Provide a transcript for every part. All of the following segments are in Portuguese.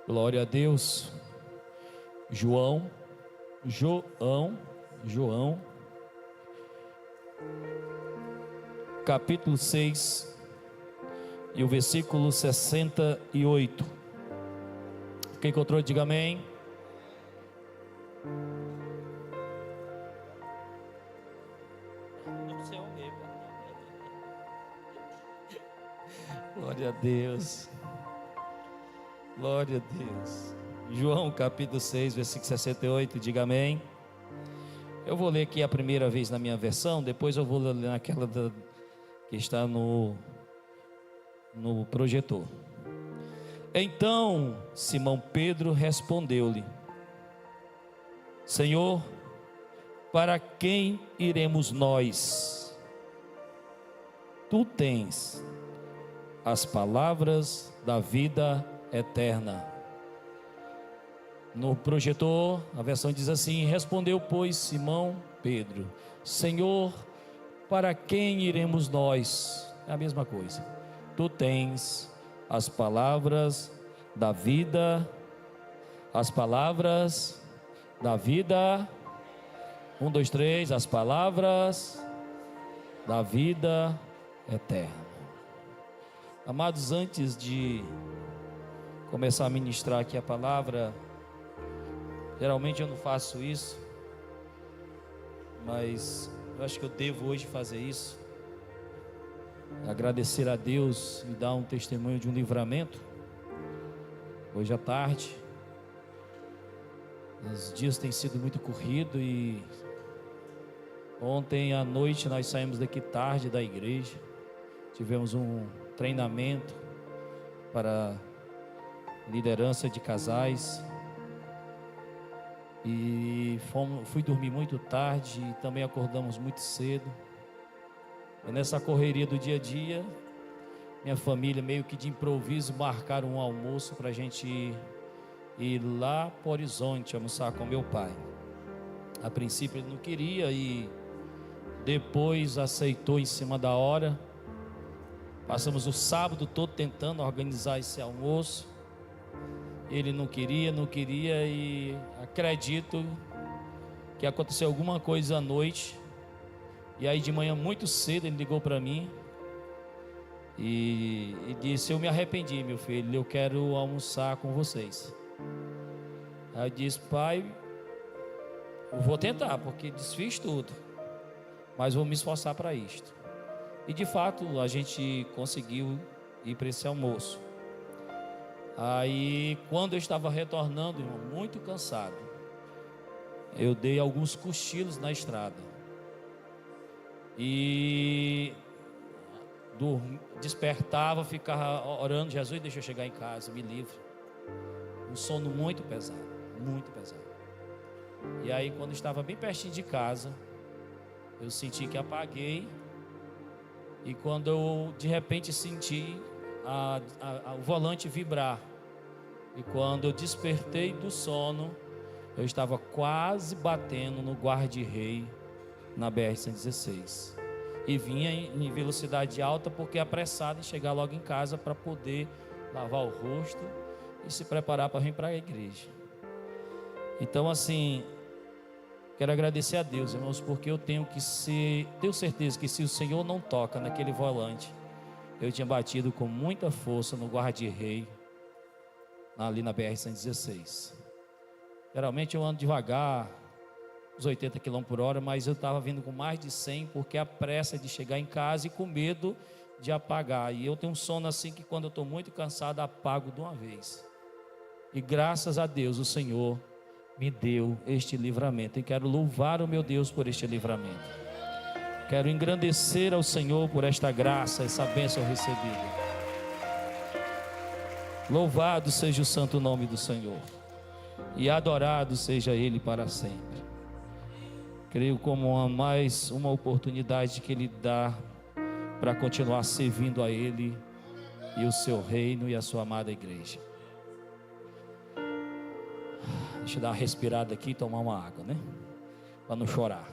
Glória a Deus. João, capítulo 6 e o versículo 68. Quem encontrou, diga amém. Glória a Deus. Glória a Deus. João capítulo 6, versículo 68, diga amém. Eu vou ler aqui a primeira vez na minha versão, depois eu vou ler naquela que está no projetor. Então Simão Pedro respondeu-lhe: Senhor, para quem iremos nós? Tu tens as palavras da vida eterna. No projetor, a versão diz assim: respondeu, pois, Simão Pedro: Senhor, para quem iremos nós? É a mesma coisa. Tu tens as palavras da vida, as palavras da vida. 1, 2, 3, as palavras da vida eterna. Amados, antes de começar a ministrar aqui a palavra, geralmente eu não faço isso, mas eu acho que eu devo hoje fazer isso. Agradecer a Deus e dar um testemunho de um livramento. Hoje à tarde, os dias têm sido muito corridos e ontem à noite nós saímos daqui tarde da igreja. Tivemos um treinamento para liderança de casais e fui dormir muito tarde e também acordamos muito cedo. E nessa correria do dia a dia, minha família meio que de improviso marcaram um almoço para a gente ir lá para o Horizonte almoçar com meu pai. A princípio ele não queria e depois aceitou em cima da hora. Passamos o sábado todo tentando organizar esse almoço. Ele não queria e acredito que aconteceu alguma coisa à noite. E aí de manhã muito cedo ele ligou para mim e disse: eu me arrependi, meu filho, eu quero almoçar com vocês. Aí eu disse: pai, eu vou tentar, porque desfiz tudo, mas vou me esforçar para isto. E de fato a gente conseguiu ir para esse almoço. Aí quando eu estava retornando, irmão, muito cansado, eu dei alguns cochilos na estrada e despertava, ficava orando: Jesus, deixa eu chegar em casa, me livre. Um sono muito pesado, muito pesado. E aí quando estava bem pertinho de casa, eu senti que apaguei. E quando eu de repente senti o volante vibrar, e quando eu despertei do sono, eu estava quase batendo no guarda-rei na BR-116 e vinha em velocidade alta, porque apressado em chegar logo em casa para poder lavar o rosto e se preparar para vir para a igreja. Então assim, quero agradecer a Deus, irmãos, porque eu tenho certeza que se o Senhor não toca naquele volante, eu tinha batido com muita força no guarda-rei ali na BR-116. Geralmente eu ando devagar, uns 80 km por hora, mas eu estava vindo com mais de 100, porque a pressa de chegar em casa e com medo de apagar. E eu tenho um sono assim que quando eu estou muito cansado, apago de uma vez. E graças a Deus o Senhor me deu este livramento, e quero louvar o meu Deus por este livramento. Quero engrandecer ao Senhor por esta graça, essa bênção recebida. Louvado seja o santo nome do Senhor, e adorado seja Ele para sempre. Creio como mais uma oportunidade que Ele dá para continuar servindo a Ele e o seu reino e a sua amada igreja. Deixa eu dar uma respirada aqui e tomar uma água, né? Para não chorar.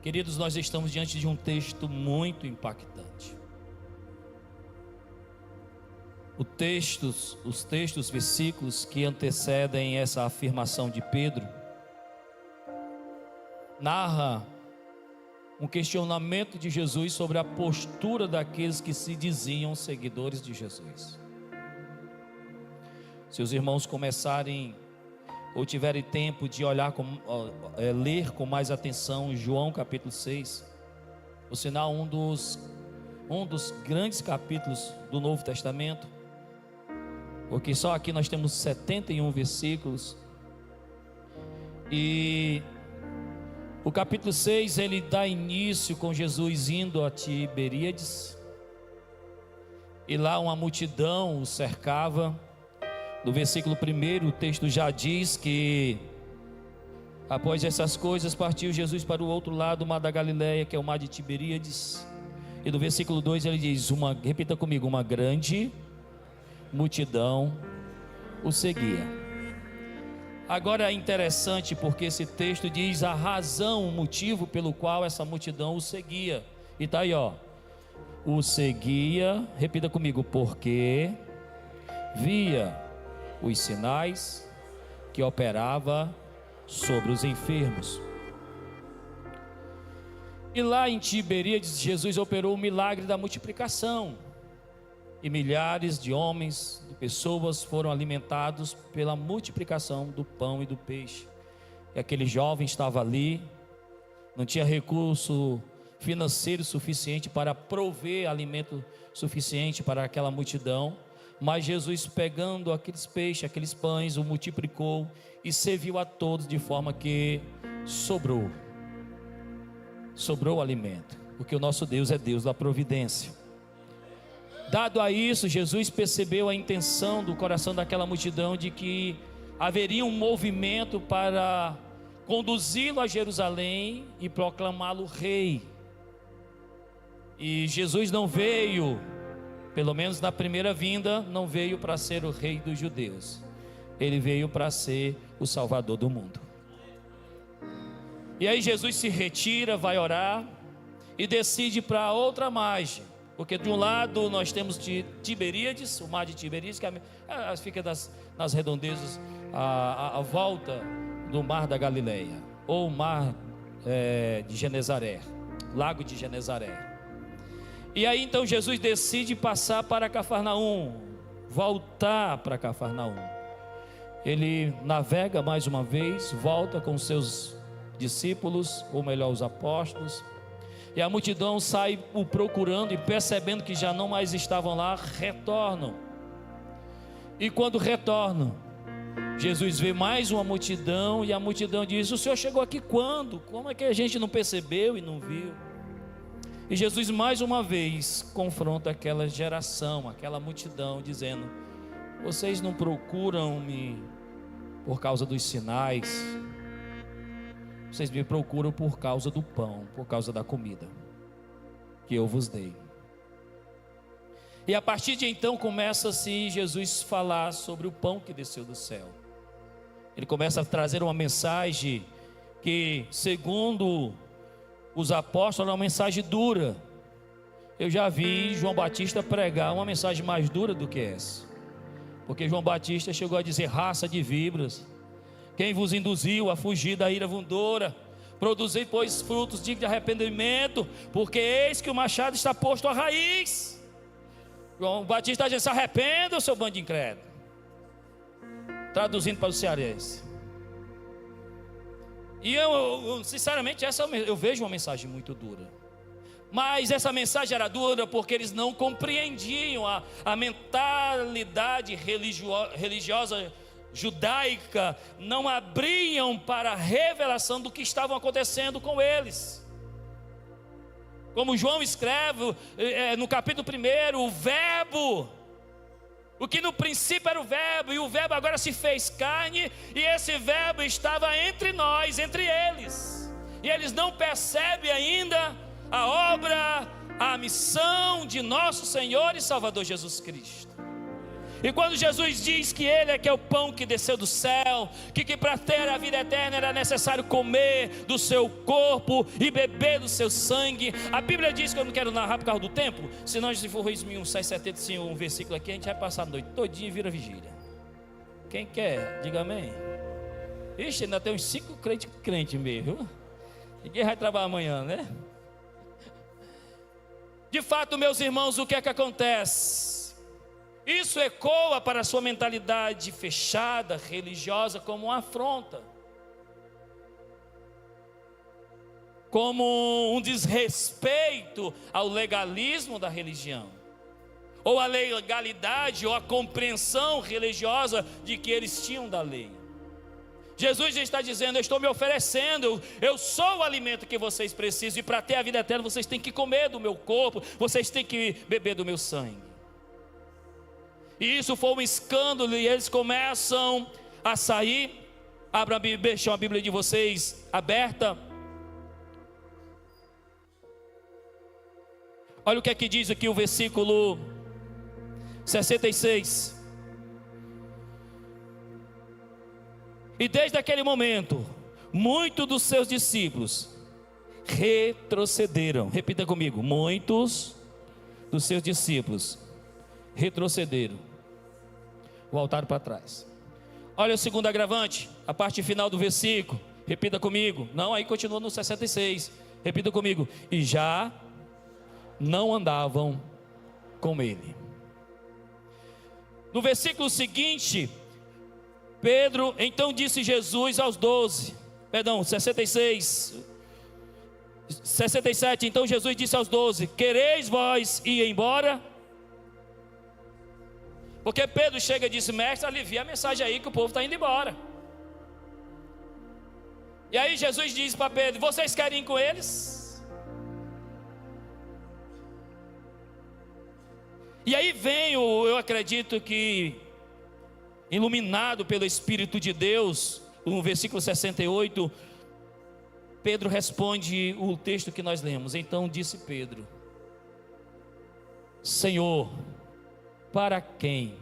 Queridos, nós estamos diante de um texto muito impactante. Os textos, versículos que antecedem essa afirmação de Pedro, narra um questionamento de Jesus sobre a postura daqueles que se diziam seguidores de Jesus. Se os irmãos começarem ou tiverem tempo de ler com mais atenção João capítulo 6, por sinal um dos grandes capítulos do Novo Testamento, porque só aqui nós temos 71 versículos, e o capítulo 6 ele dá início com Jesus indo a Tiberíades, e lá uma multidão o cercava. No versículo 1 o texto já diz que após essas coisas partiu Jesus para o outro lado, o mar da Galileia, que é o mar de Tiberíades. E no versículo 2 ele diz, repita comigo, uma grande multidão o seguia. Agora é interessante porque esse texto diz a razão, o motivo pelo qual essa multidão o seguia. E está aí, o seguia, repita comigo, porque via os sinais que operava sobre os enfermos. E lá em Tiberíades, Jesus operou o milagre da multiplicação, e milhares de homens, de pessoas foram alimentados pela multiplicação do pão e do peixe. E aquele jovem estava ali, não tinha recurso financeiro suficiente para prover alimento suficiente para aquela multidão, mas Jesus, pegando aqueles peixes, aqueles pães, o multiplicou e serviu a todos de forma que sobrou alimento, porque o nosso Deus é Deus da providência. Dado a isso, Jesus percebeu a intenção do coração daquela multidão de que haveria um movimento para conduzi-lo a Jerusalém e proclamá-lo rei. E Jesus não veio, pelo menos na primeira vinda, não veio para ser o rei dos judeus. Ele veio para ser o salvador do mundo. E aí Jesus se retira, vai orar e decide para outra margem. Porque de um lado nós temos Tiberíades, o mar de Tiberíades, que fica nas redondezas, à volta do mar da Galileia, ou o mar de Genezaré, lago de Genezaré. E aí então Jesus decide passar para Cafarnaum, voltar para Cafarnaum. Ele navega mais uma vez, volta com seus discípulos, ou melhor, os apóstolos, e a multidão sai o procurando, e percebendo que já não mais estavam lá, retornam. E quando retornam, Jesus vê mais uma multidão, e a multidão diz: o Senhor chegou aqui quando? Como é que a gente não percebeu e não viu? E Jesus mais uma vez confronta aquela geração, aquela multidão, dizendo: vocês não procuram-me por causa dos sinais, vocês me procuram por causa do pão, por causa da comida que eu vos dei. E a partir de então começa-se Jesus falar sobre o pão que desceu do céu. Ele começa a trazer uma mensagem que, segundo os apóstolos, é uma mensagem dura. Eu já vi João Batista pregar uma mensagem mais dura do que essa, porque João Batista chegou a dizer: raça de víboras, quem vos induziu a fugir da ira vindoura? Produzei, pois, frutos dignos de arrependimento, porque eis que o machado está posto à raiz. João Batista diz: se arrependa, seu bando de incrédulo. Traduzindo para o cearense. E eu sinceramente, eu vejo uma mensagem muito dura. Mas essa mensagem era dura porque eles não compreendiam a mentalidade religiosa judaica, não abriam para a revelação do que estava acontecendo com eles. Como João escreve no capítulo 1, o verbo, o que no princípio era o verbo, e o verbo agora se fez carne, e esse verbo estava entre nós, entre eles, e eles não percebem ainda a obra, a missão de nosso Senhor e Salvador Jesus Cristo. E quando Jesus diz que Ele é que é o pão que desceu do céu, que para ter a vida eterna era necessário comer do seu corpo e beber do seu sangue, a Bíblia diz, que eu não quero narrar por causa do tempo, senão se for resumir um 6,75, um versículo aqui, a gente vai passar a noite todinha e vira vigília. Quem quer, diga amém. Ixi, ainda tem uns 5 crentes mesmo, viu? Ninguém vai trabalhar amanhã, né? De fato, meus irmãos, o que é que acontece? Isso ecoa para a sua mentalidade fechada, religiosa, como uma afronta, como um desrespeito ao legalismo da religião, ou a legalidade, ou a compreensão religiosa de que eles tinham da lei. Jesus está dizendo: eu estou me oferecendo, eu sou o alimento que vocês precisam, e para ter a vida eterna vocês têm que comer do meu corpo, vocês têm que beber do meu sangue. E isso foi um escândalo, e eles começam a sair. Abra a Bíblia, deixem a Bíblia de vocês aberta. Olha o que é que diz aqui o versículo 66. E desde aquele momento, muitos dos seus discípulos retrocederam. Repita comigo: muitos dos seus discípulos retrocederam, voltaram para trás. Olha o segundo agravante, a parte final do versículo. Repita comigo. Não, aí continua no 66. Repita comigo: e já não andavam com ele. No versículo seguinte, Pedro, então disse Jesus aos 67, então Jesus disse aos 12: quereis vós ir embora? Porque Pedro chega e disse: mestre, alivia a mensagem aí que o povo está indo embora. E aí Jesus diz para Pedro: vocês querem ir com eles? E aí vem eu acredito que, iluminado pelo Espírito de Deus, no versículo 68, Pedro responde o texto que nós lemos. Então disse Pedro: Senhor, para quem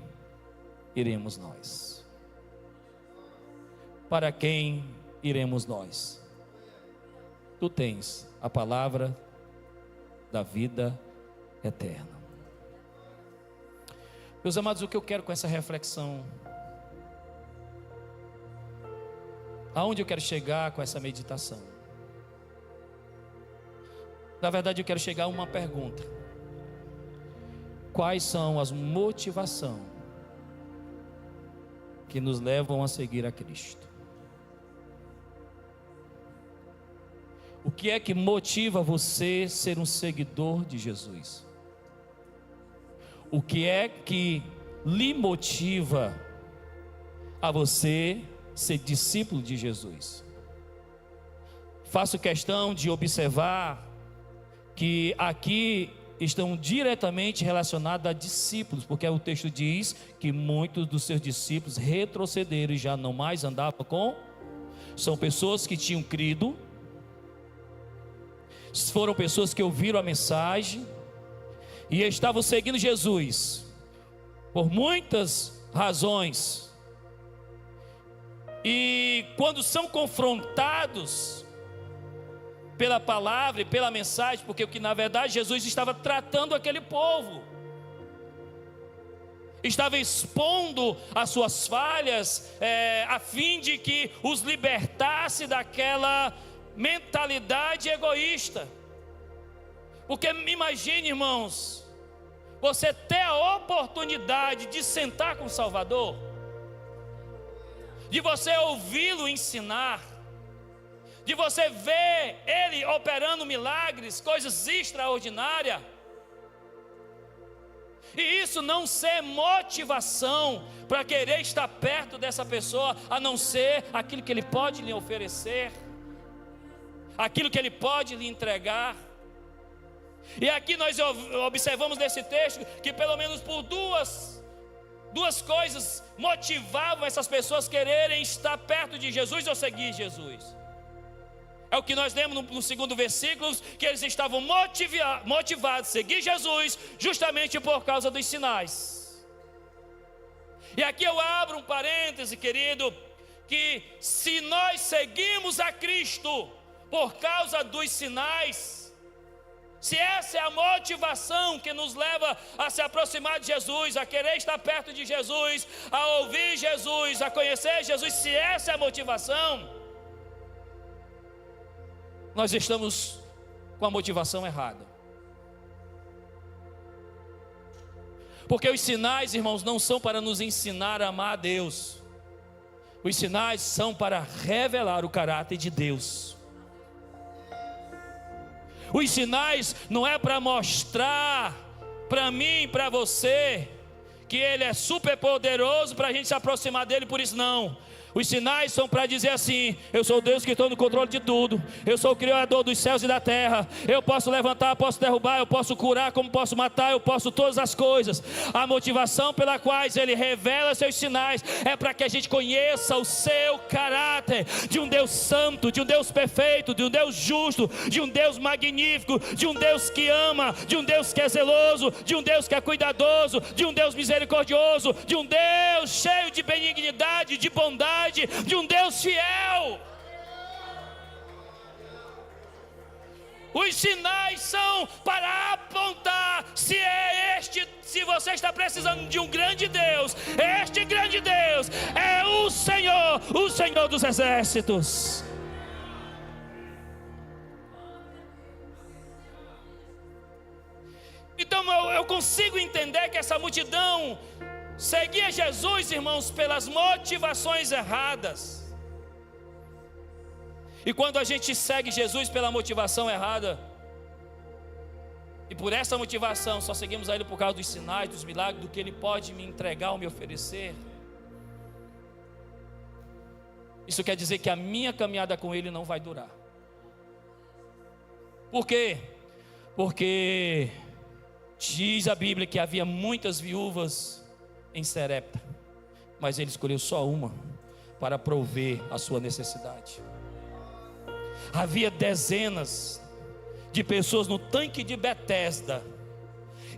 iremos nós? Para quem iremos nós? Tu tens a palavra da vida eterna. Meus amados, o que eu quero com essa reflexão, aonde eu quero chegar com essa meditação? Na verdade, eu quero chegar a uma pergunta: quais são as motivações que nos levam a seguir a Cristo? O que é que motiva você a ser um seguidor de Jesus? O que é que lhe motiva a você ser discípulo de Jesus? Faço questão de observar que aqui estão diretamente relacionados a discípulos, porque o texto diz que muitos dos seus discípulos retrocederam e já não mais andavam com. São pessoas que tinham crido, foram pessoas que ouviram a mensagem e estavam seguindo Jesus por muitas razões, e quando são confrontados pela palavra e pela mensagem, porque o que na verdade Jesus estava tratando aquele povo, estava expondo as suas falhas, a fim de que os libertasse daquela mentalidade egoísta. Porque imagine, irmãos, você ter a oportunidade de sentar com o Salvador, de você ouvi-lo ensinar, de você ver Ele operando milagres, coisas extraordinárias, e isso não ser motivação para querer estar perto dessa pessoa, a não ser aquilo que Ele pode lhe oferecer, aquilo que Ele pode lhe entregar. E aqui nós observamos nesse texto que pelo menos por duas coisas motivavam essas pessoas quererem estar perto de Jesus ou seguir Jesus. É o que nós lemos no segundo versículo, que eles estavam motivados a seguir Jesus justamente por causa dos sinais. E aqui eu abro um parêntese, querido, que se nós seguimos a Cristo por causa dos sinais, se essa é a motivação que nos leva a se aproximar de Jesus, a querer estar perto de Jesus, a ouvir Jesus, a conhecer Jesus, se essa é a motivação, nós estamos com a motivação errada. Porque os sinais, irmãos, não são para nos ensinar a amar a Deus. Os sinais são para revelar o caráter de Deus. Os sinais não é para mostrar para mim, para você, que Ele é super poderoso para a gente se aproximar dEle, por isso não. Os sinais são para dizer assim: eu sou Deus que estou no controle de tudo, eu sou o Criador dos céus e da terra, eu posso levantar, posso derrubar, eu posso curar, como posso matar, eu posso todas as coisas. A motivação pela qual Ele revela seus sinais é para que a gente conheça o seu caráter, de um Deus santo, de um Deus perfeito, de um Deus justo, de um Deus magnífico, de um Deus que ama, de um Deus que é zeloso, de um Deus que é cuidadoso, de um Deus misericordioso, de um Deus cheio de benignidade, de bondade, de um Deus fiel. Os sinais são para apontar se você está precisando de um grande Deus. Este grande Deus é o Senhor dos exércitos. Então eu consigo entender que essa multidão seguia Jesus, irmãos, pelas motivações erradas. E quando a gente segue Jesus pela motivação errada, e por essa motivação só seguimos a Ele por causa dos sinais, dos milagres, do que Ele pode me entregar ou me oferecer, isso quer dizer que a minha caminhada com Ele não vai durar. Por quê? Porque diz a Bíblia que havia muitas viúvas em Serepta, mas Ele escolheu só uma para prover a sua necessidade. Havia dezenas de pessoas no tanque de Betesda,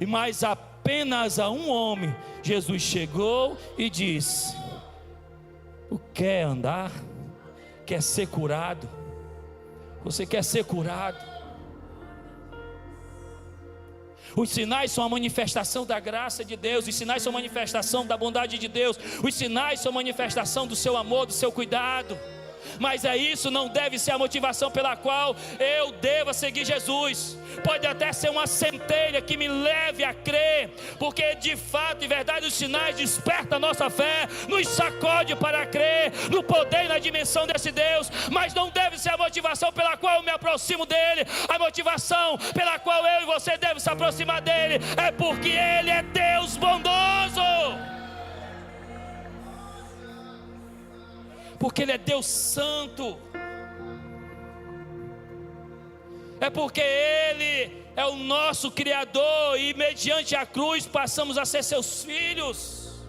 e mais apenas a um homem Jesus chegou e disse: quer andar? Quer ser curado? Você quer ser curado? Os sinais são a manifestação da graça de Deus. Os sinais são a manifestação da bondade de Deus. Os sinais são a manifestação do seu amor, do seu cuidado. Mas isso não deve ser a motivação pela qual eu deva seguir Jesus. Pode até ser uma centelha que me leve a crer, porque de fato e verdade os sinais despertam a nossa fé, nos sacode para crer no poder e na dimensão desse Deus. Mas não deve ser a motivação pela qual eu me aproximo dele. A motivação pela qual eu e você devemos se aproximar dele é porque ele é Deus bondoso, porque Ele é Deus santo, é porque Ele é o nosso Criador, e mediante a cruz passamos a ser seus filhos.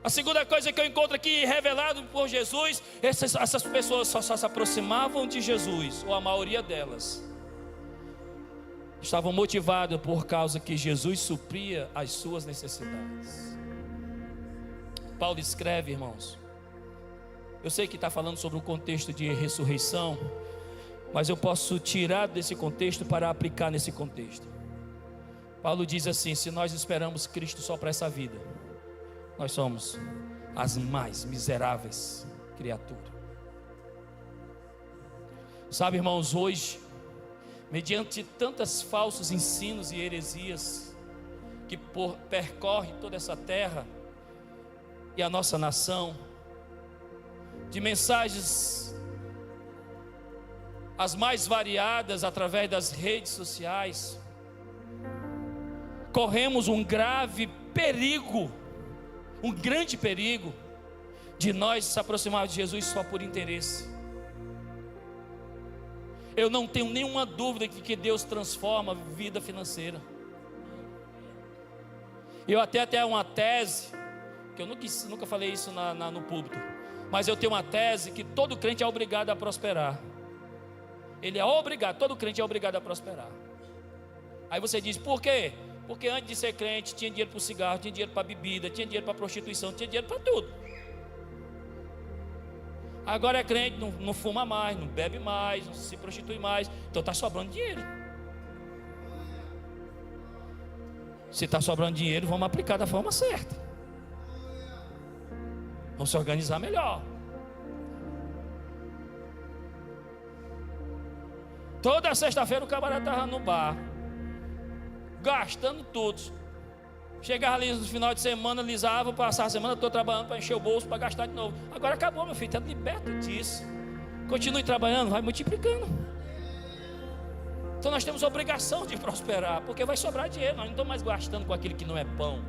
A segunda coisa que eu encontro aqui revelado por Jesus, essas pessoas só se aproximavam de Jesus, ou a maioria delas estavam motivadas por causa que Jesus supria as suas necessidades. Paulo escreve, irmãos, eu sei que está falando sobre o contexto de ressurreição, mas eu posso tirar desse contexto para aplicar nesse contexto. Paulo diz assim: se nós esperamos Cristo só para essa vida, nós somos as mais miseráveis criaturas. Sabe, irmãos, hoje, mediante tantos falsos ensinos e heresias que percorre toda essa terra e a nossa nação, de mensagens as mais variadas através das redes sociais, corremos um grave perigo, um grande perigo de nós se aproximarmos de Jesus só por interesse. Eu não tenho nenhuma dúvida de que Deus transforma a vida financeira. Eu até uma tese, que eu nunca falei isso no púlpito, mas eu tenho uma tese que todo crente é obrigado a prosperar. Ele é obrigado, todo crente é obrigado a prosperar. Aí você diz: por quê? Porque antes de ser crente, tinha dinheiro para o cigarro, tinha dinheiro para a bebida, tinha dinheiro para a prostituição, tinha dinheiro para tudo. Agora é crente, não fuma mais, não bebe mais, não se prostitui mais. Então está sobrando dinheiro. Se está sobrando dinheiro, vamos aplicar da forma certa. Vamos se organizar melhor. Toda sexta-feira o camarada estava no bar, gastando tudo. Chegava ali no final de semana, lisava, passava a semana toda trabalhando para encher o bolso, para gastar de novo. Agora acabou, meu filho, está liberto disso. Continue trabalhando, vai multiplicando. Então nós temos a obrigação de prosperar, porque vai sobrar dinheiro. Nós não estamos mais gastando com aquilo que não é pão.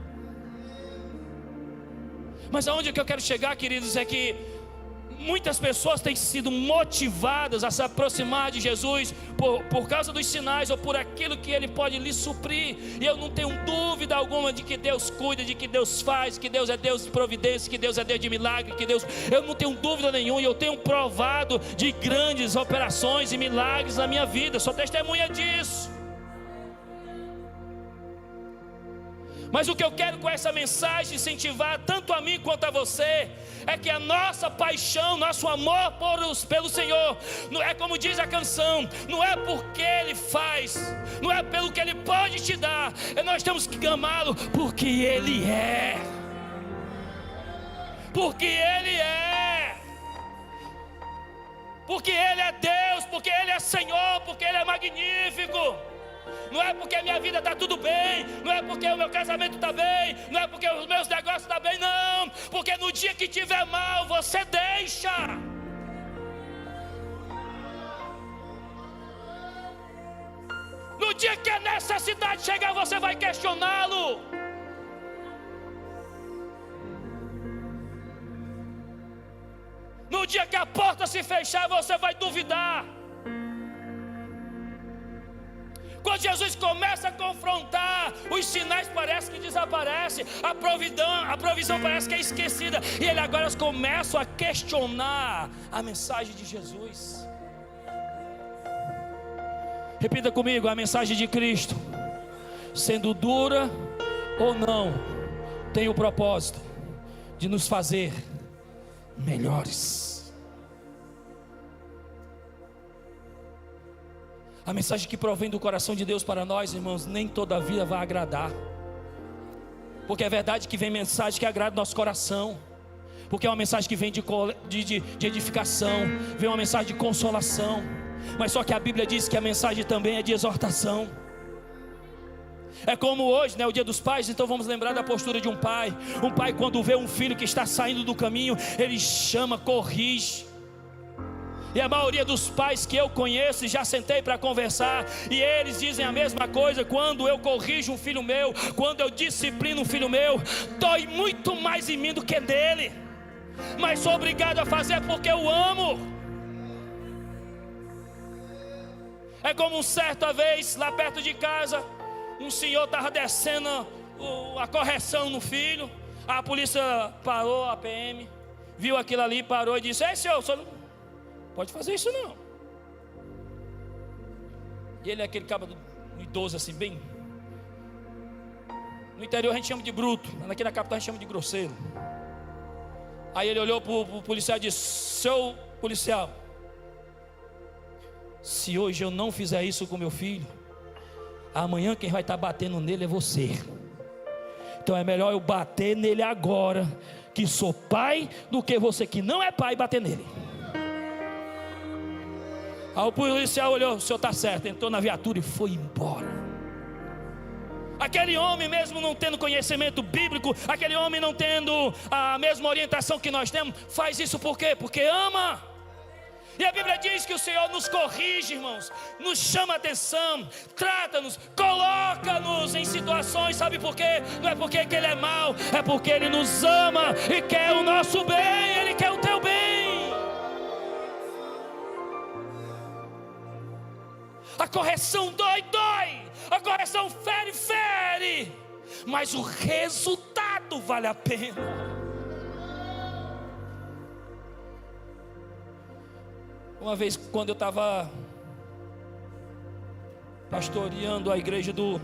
Mas aonde que eu quero chegar, queridos, é que muitas pessoas têm sido motivadas a se aproximar de Jesus por causa dos sinais ou por aquilo que Ele pode lhe suprir. E eu não tenho dúvida alguma de que Deus cuida, de que Deus faz, que Deus é Deus de providência, que Deus é Deus de milagre, eu não tenho dúvida nenhuma. E eu tenho provado de grandes operações e milagres na minha vida, sou testemunha disso. Mas o que eu quero com essa mensagem incentivar tanto a mim quanto a você é que a nossa paixão, nosso amor pelo Senhor, não é como diz a canção, não é porque Ele faz, não é pelo que Ele pode te dar, nós temos que amá-lo porque Ele é. Porque Ele é. Porque Ele é Deus, porque Ele é Senhor, porque Ele é magnífico. Não é porque a minha vida está tudo bem, não é porque o meu casamento está bem, não é porque os meus negócios estão bem, não. Porque no dia que tiver mal, você deixa. No dia que a necessidade chegar, você vai questioná-lo. No dia que a porta se fechar, você vai duvidar. Quando Jesus começa a confrontar, os sinais parecem que desaparecem, a provisão parece que é esquecida, e ele agora começa a questionar a mensagem de Jesus. Repita comigo: a mensagem de Cristo, sendo dura ou não, tem o propósito de nos fazer melhores. A mensagem que provém do coração de Deus para nós, irmãos, nem todavia vai agradar. Porque é verdade que vem mensagem que agrada o nosso coração. Porque é uma mensagem que vem de edificação, vem uma mensagem de consolação. Mas só que a Bíblia diz que a mensagem também é de exortação. É como hoje, né, o dia dos pais, então vamos lembrar da postura de um pai. Um pai, quando vê um filho que está saindo do caminho, ele chama, corrige. E a maioria dos pais que eu conheço, já sentei para conversar, e eles dizem a mesma coisa. Quando eu corrijo um filho meu, quando eu disciplino um filho meu, dói muito mais em mim do que nele, mas sou obrigado a fazer porque eu amo. É como uma certa vez, lá perto de casa, um senhor estava descendo a correção no filho. A polícia parou, a PM viu aquilo ali, parou e disse: ei senhor, pode fazer isso não. E ele é aquele cabra idoso assim, bem. No interior a gente chama de bruto, aqui na capital a gente chama de grosseiro. Aí ele olhou para o policial e disse: seu policial, se hoje eu não fizer isso com meu filho, amanhã quem vai estar batendo nele é você. Então é melhor eu bater nele agora, que sou pai, do que você que não é pai bater nele. Aí o policial olhou: o senhor está certo. Entrou na viatura e foi embora. Aquele homem, mesmo não tendo conhecimento bíblico, aquele homem não tendo a mesma orientação que nós temos, faz isso por quê? Porque ama. E a Bíblia diz que o Senhor nos corrige, irmãos, nos chama a atenção, trata-nos, coloca-nos em situações, sabe por quê? Não é porque que Ele é mau, é porque Ele nos ama e quer o nosso bem, Ele quer o teu bem. A correção dói, a correção fere, mas o resultado vale a pena. Uma vez, quando eu estava pastoreando a igreja do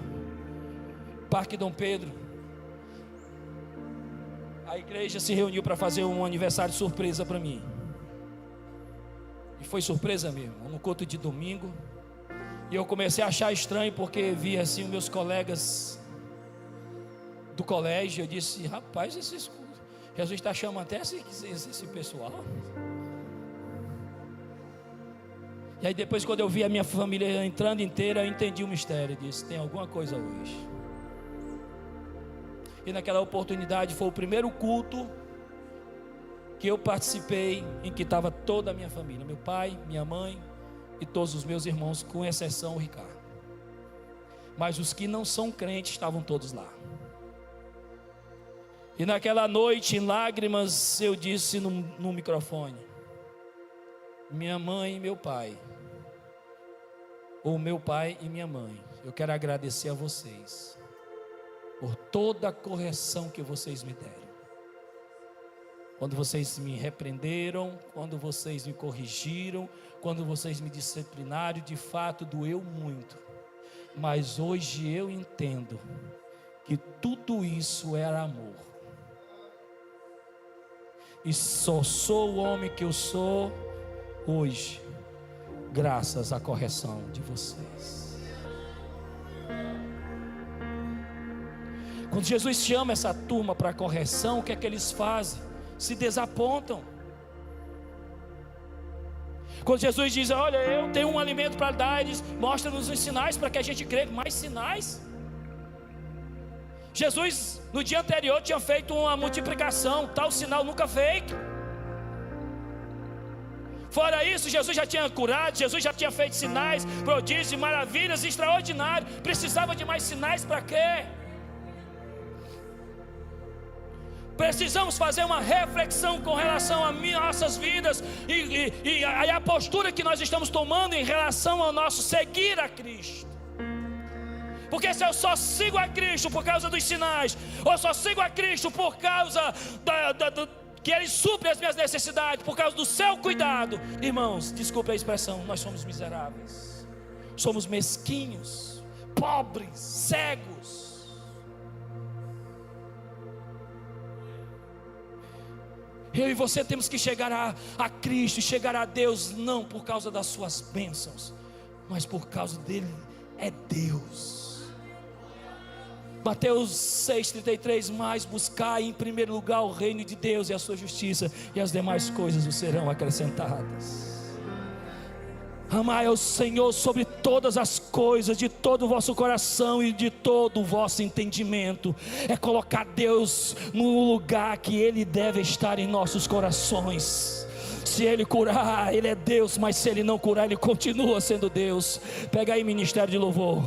Parque Dom Pedro, a igreja se reuniu para fazer um aniversário surpresa para mim. E foi surpresa mesmo, no culto de domingo. E eu comecei a achar estranho, porque via assim os meus colegas do colégio. Eu disse: rapaz, Jesus está chamando até esse pessoal. E aí depois, quando eu vi a minha família entrando inteira, eu entendi o mistério. Eu disse: tem alguma coisa hoje. E naquela oportunidade foi o primeiro culto que eu participei, em que estava toda a minha família, meu pai, minha mãe e todos os meus irmãos, com exceção o Ricardo. Mas os que não são crentes estavam todos lá. E naquela noite, em lágrimas, eu disse no microfone: minha mãe e meu pai, ou meu pai e minha mãe, eu quero agradecer a vocês por toda a correção que vocês me deram. Quando vocês me repreenderam, quando vocês me corrigiram, quando vocês me disciplinaram, de fato doeu muito. Mas hoje eu entendo que tudo isso era amor. E só sou o homem que eu sou hoje, graças à correção de vocês. Quando Jesus chama essa turma para correção, o que é que eles fazem? Se desapontam. Quando Jesus diz: olha, eu tenho um alimento para dar, eles mostram-nos os sinais para que a gente creia. Mais sinais? Jesus no dia anterior tinha feito uma multiplicação, tal sinal nunca feito. Fora isso, Jesus já tinha curado, Jesus já tinha feito sinais, prodígios e maravilhas extraordinários. Precisava de mais sinais para quê? Precisamos fazer uma reflexão com relação a nossas vidas e a postura que nós estamos tomando em relação ao nosso seguir a Cristo. Porque se eu só sigo a Cristo por causa dos sinais, ou só sigo a Cristo por causa que Ele supre as minhas necessidades, por causa do seu cuidado, irmãos, desculpe a expressão, nós somos miseráveis, somos mesquinhos, pobres, cegos. Eu e você temos que chegar a Cristo, chegar a Deus, não por causa das suas bênçãos, mas por causa dele é Deus. Mateus 6,33, mas buscai em primeiro lugar o reino de Deus e a sua justiça, e as demais coisas vos serão acrescentadas. Amai ao Senhor sobre todas as coisas, de todo o vosso coração e de todo o vosso entendimento. É colocar Deus no lugar que Ele deve estar em nossos corações. Se Ele curar, Ele é Deus, mas se Ele não curar, Ele continua sendo Deus. Pega aí, ministério de louvor.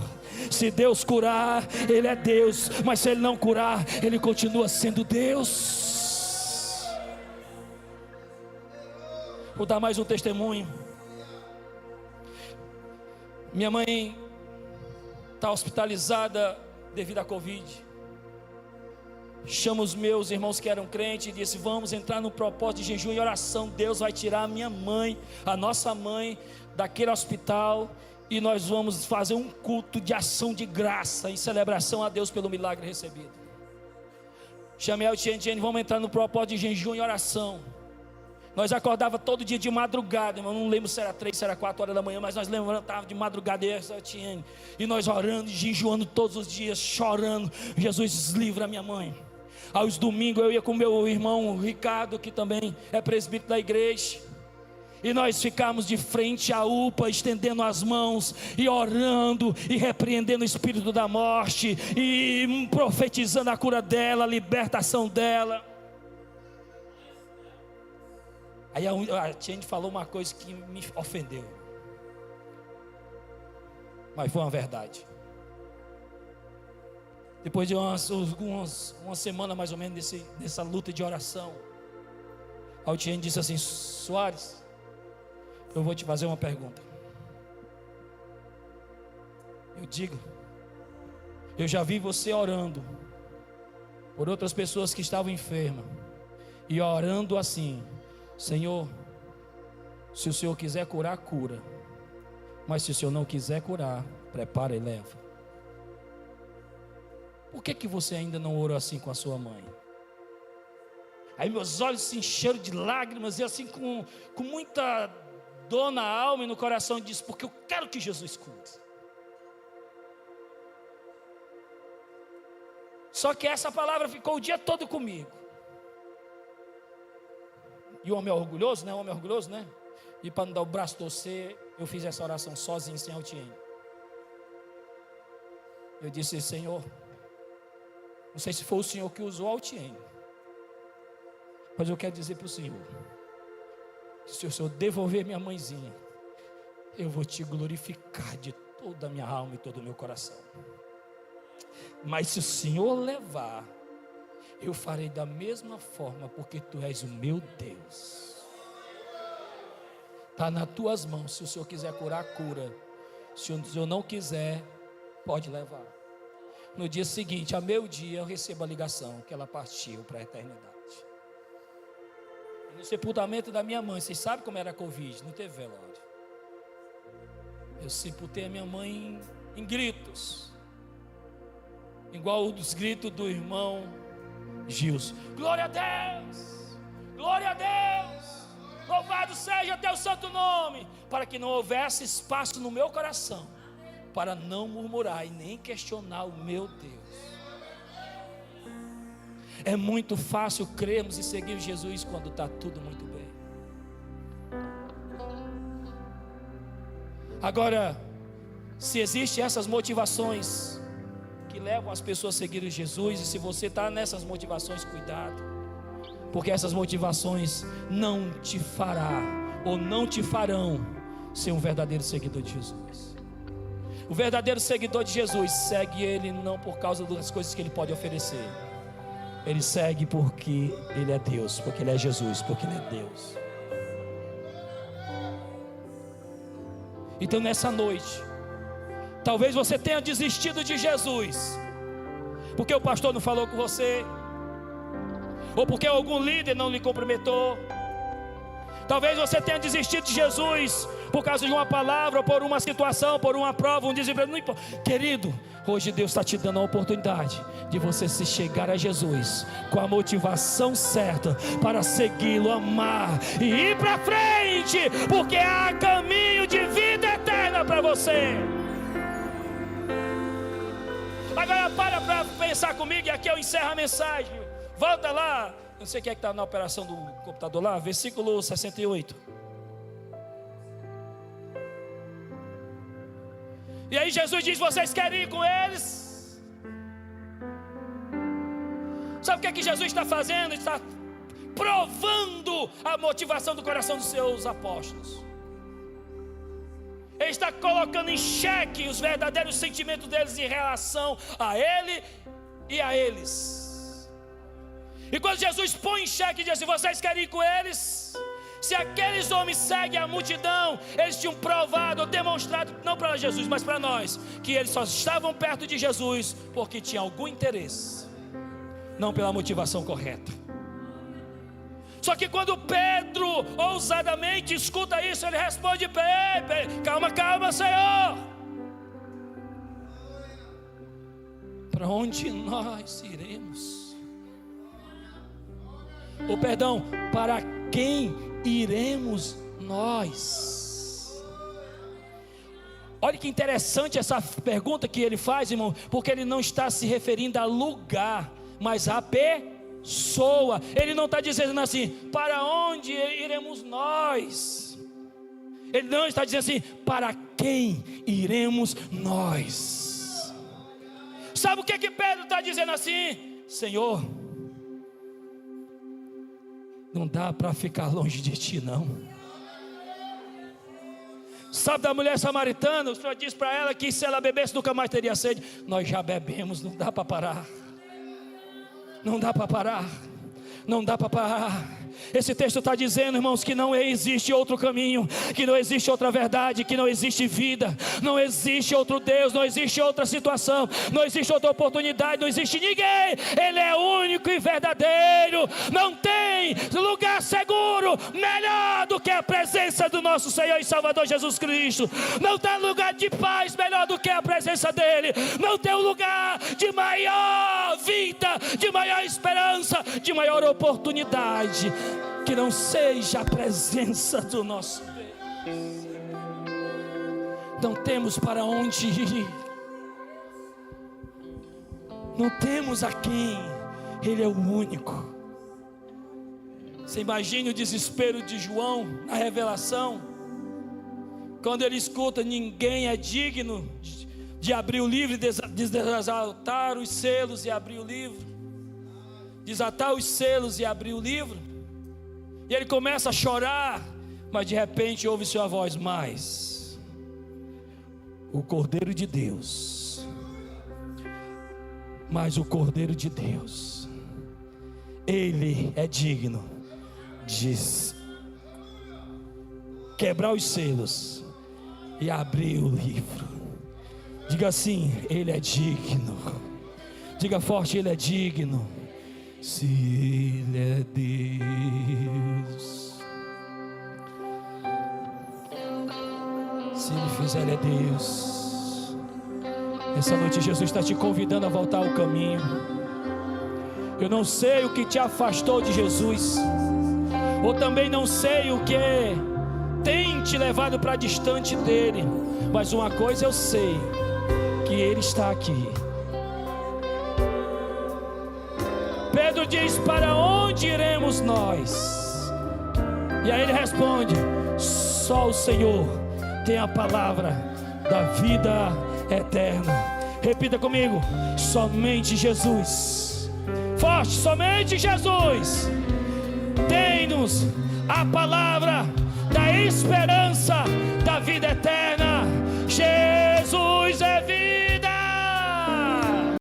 Se Deus curar, Ele é Deus, mas se Ele não curar, Ele continua sendo Deus. Vou dar mais um testemunho. Minha mãe está hospitalizada devido à Covid. Chamo os meus irmãos que eram crentes e disse: vamos entrar no propósito de jejum e oração. Deus vai tirar a minha mãe, a nossa mãe, daquele hospital, e nós vamos fazer um culto de ação de graça, em celebração a Deus pelo milagre recebido. Chamei a Tiene, vamos entrar no propósito de jejum e oração. Nós acordava todo dia de madrugada, eu não lembro se era 3, se era 4 horas da manhã, mas nós levantávamos de madrugada, e nós orando, jejuando todos os dias, chorando: Jesus, livra a minha mãe. Aos domingos eu ia com meu irmão Ricardo, que também é presbítero da igreja, e nós ficamos de frente à UPA, estendendo as mãos e orando e repreendendo o espírito da morte e profetizando a cura dela, a libertação dela. Aí a Tiene falou uma coisa que me ofendeu, mas foi uma verdade. Depois de uma semana mais ou menos dessa luta de oração, a Tiene disse assim: Soares, eu vou te fazer uma pergunta. Eu digo, eu já vi você orando por outras pessoas que estavam enfermas, e orando assim: Senhor, se o Senhor quiser curar, cura, mas se o Senhor não quiser curar, prepara e leva. por que você ainda não orou assim com a sua mãe? Aí meus olhos se encheram de lágrimas, e assim com muita dor na alma e no coração, disse: porque eu quero que Jesus cuide. Só que essa palavra ficou o dia todo comigo. E o homem é orgulhoso, né? O homem é orgulhoso, né? E para não dar o braço torcer, eu fiz essa oração sozinho, sem Altiene. Eu disse: Senhor, não sei se foi o Senhor que usou Altiene, mas eu quero dizer para o Senhor, se o Senhor devolver minha mãezinha, eu vou te glorificar de toda a minha alma e todo o meu coração. Mas se o Senhor levar, eu farei da mesma forma, porque tu és o meu Deus. Está nas tuas mãos. Se o Senhor quiser curar, cura. Se o Senhor não quiser, pode levar. No dia seguinte, a meio-dia, eu recebo a ligação que ela partiu para a eternidade. No sepultamento da minha mãe, vocês sabem como era a Covid? Não teve velório. Eu sepultei a minha mãe em gritos, igual os gritos do irmão Gilson: glória a Deus, glória a Deus, louvado seja teu santo nome. Para que não houvesse espaço no meu coração para não murmurar e nem questionar o meu Deus. É muito fácil crermos e seguir Jesus quando está tudo muito bem. Agora, se existem essas motivações que levam as pessoas a seguirem Jesus, e se você está nessas motivações, cuidado, porque essas motivações não te fará ou não te farão ser um verdadeiro seguidor de Jesus. O verdadeiro seguidor de Jesus segue Ele não por causa das coisas que Ele pode oferecer. Ele segue porque Ele é Deus, porque Ele é Jesus, porque Ele é Deus. Então nessa noite, talvez você tenha desistido de Jesus, porque o pastor não falou com você, ou porque algum líder não lhe cumprimentou. Talvez você tenha desistido de Jesus por causa de uma palavra, por uma situação, por uma prova, um desemprego. Não importa. Querido, hoje Deus está te dando a oportunidade de você se chegar a Jesus com a motivação certa para segui-lo, amar e ir para frente, porque há caminho de vida eterna para você. Agora para pensar comigo, e aqui eu encerro a mensagem. Volta lá, não sei quem é que está na operação do computador lá, versículo 68. E aí Jesus diz: vocês querem ir com eles? Sabe o que Jesus está fazendo? Ele está provando a motivação do coração dos seus apóstolos. Ele está colocando em xeque os verdadeiros sentimentos deles em relação a Ele e a eles. E quando Jesus põe em xeque e diz assim: vocês querem ir com eles? Se aqueles homens seguem a multidão, eles tinham provado, demonstrado, não para Jesus, mas para nós, que eles só estavam perto de Jesus porque tinham algum interesse, não pela motivação correta. Só que quando Pedro ousadamente escuta isso, ele responde: calma, calma, Senhor. Para onde nós iremos? Ou perdão, para quem iremos nós? Olha que interessante essa pergunta que ele faz, irmão, porque ele não está se referindo a lugar, mas a pessoa. Ele não está dizendo assim: para onde iremos nós? Ele não está dizendo assim: para quem iremos nós? Sabe o que Pedro está dizendo assim? Senhor, não dá para ficar longe de ti, não. Sabe da mulher samaritana? O Senhor disse para ela que se ela bebesse nunca mais teria sede. Nós já bebemos, não dá para parar. Não dá para parar. Não dá para parar. Esse texto está dizendo, irmãos, que não existe outro caminho, que não existe outra verdade, que não existe vida, não existe outro Deus, não existe outra situação, não existe outra oportunidade, não existe ninguém. Ele é único e verdadeiro. Não tem lugar seguro melhor do que a presença do nosso Senhor e Salvador Jesus Cristo. Não tem lugar de paz melhor do que a presença dele. Não tem um lugar de maior vida, de maior esperança, de maior oportunidade que não seja a presença do nosso Deus. Não temos para onde ir, não temos a quem. Ele é o único. Você imagine o desespero de João na revelação, quando ele escuta: ninguém é digno de abrir o livro, desatar os selos e abrir o livro, desatar os selos e abrir o livro. E ele começa a chorar, mas de repente ouve sua voz: mas o Cordeiro de Deus, mas o Cordeiro de Deus, ele é digno de quebrar os selos e abrir o livro. Diga assim: ele é digno. Diga forte: ele é digno. Se ele é Deus, se ele fizer, ele é Deus. Essa noite Jesus está te convidando a voltar ao caminho. Eu não sei o que te afastou de Jesus, ou também não sei o que tem te levado para distante dele, mas uma coisa eu sei, que ele está aqui. Pedro diz: para onde iremos nós? E aí ele responde: só o Senhor tem a palavra da vida eterna. Repita comigo: somente Jesus. Forte: somente Jesus tem-nos a palavra da esperança da vida eterna. Jesus é vida.